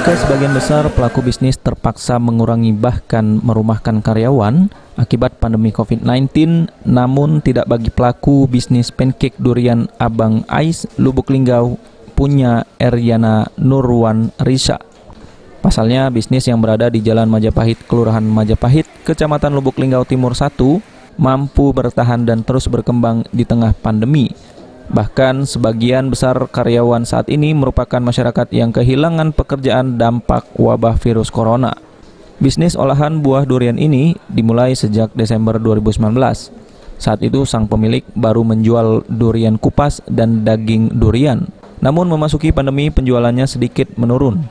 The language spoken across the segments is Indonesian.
Sebagian besar pelaku bisnis terpaksa mengurangi bahkan merumahkan karyawan akibat pandemi COVID-19, namun tidak bagi pelaku bisnis pancake durian Abang Ais, Lubuk Linggau, punya Eryana Nurwan Risa. Pasalnya, bisnis yang berada di Jalan Majapahit, Kelurahan Majapahit, Kecamatan Lubuk Linggau Timur 1, mampu bertahan dan terus berkembang di tengah pandemi. Bahkan sebagian besar karyawan saat ini merupakan masyarakat yang kehilangan pekerjaan dampak wabah virus corona. Bisnis olahan buah durian ini dimulai sejak Desember 2019. Saat itu sang pemilik baru menjual durian kupas dan daging durian. Namun memasuki pandemi penjualannya sedikit menurun.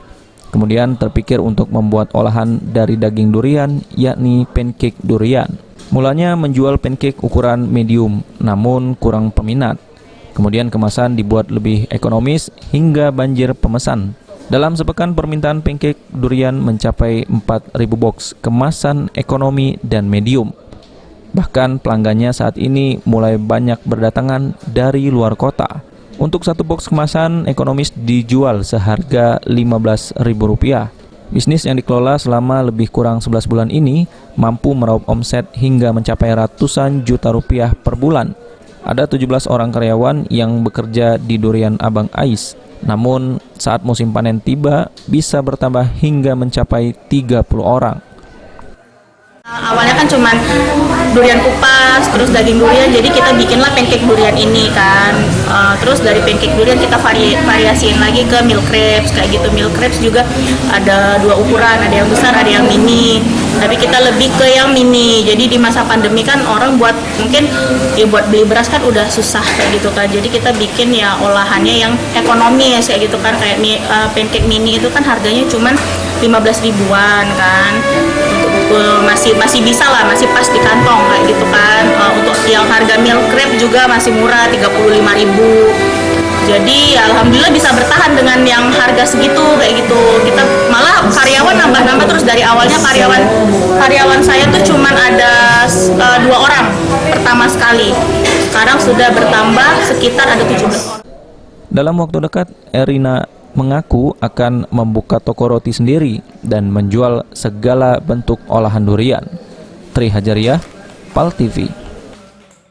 Kemudian terpikir untuk membuat olahan dari daging durian, yakni pancake durian. Mulanya menjual pancake ukuran medium, namun kurang peminat. Kemudian kemasan dibuat lebih ekonomis hingga banjir pemesan. Dalam sepekan permintaan pancake durian mencapai 4.000 box kemasan ekonomi dan medium. Bahkan pelanggannya saat ini mulai banyak berdatangan dari luar kota. Untuk satu box kemasan ekonomis dijual seharga Rp15.000. Bisnis yang dikelola selama lebih kurang 11 bulan ini mampu meraup omset hingga mencapai ratusan juta rupiah per bulan. Ada 17 orang karyawan yang bekerja di durian Abang Ais. Namun saat musim panen tiba bisa bertambah hingga mencapai 30 orang. Awalnya kan cuman durian kupas, terus daging durian, jadi kita bikinlah pancake durian ini kan. Terus dari pancake durian kita variasiin lagi ke milk crepes, kayak gitu. Milk crepes juga ada dua ukuran, ada yang besar, ada yang mini. Tapi kita lebih ke yang mini. Jadi di masa pandemi kan orang mungkin buat beli beras kan udah susah kayak gitu kan. Jadi kita bikin ya olahannya yang ekonomis kayak gitu kan. Kayak pancake mini itu kan harganya cuman 15 ribuan kan. Masih bisa lah, masih pas di kantong kayak gitu kan. Untuk yang harga milk crepe juga masih murah, 35.000. Jadi alhamdulillah bisa bertahan dengan yang harga segitu kayak gitu. Kita malah karyawan nambah terus. Dari awalnya karyawan saya tuh cuman ada 2 orang pertama sekali. Sekarang sudah bertambah sekitar ada 17 orang. Dalam waktu dekat, Eryana mengaku akan membuka toko roti sendiri dan menjual segala bentuk olahan durian. Tri Hajariah, PAL TV.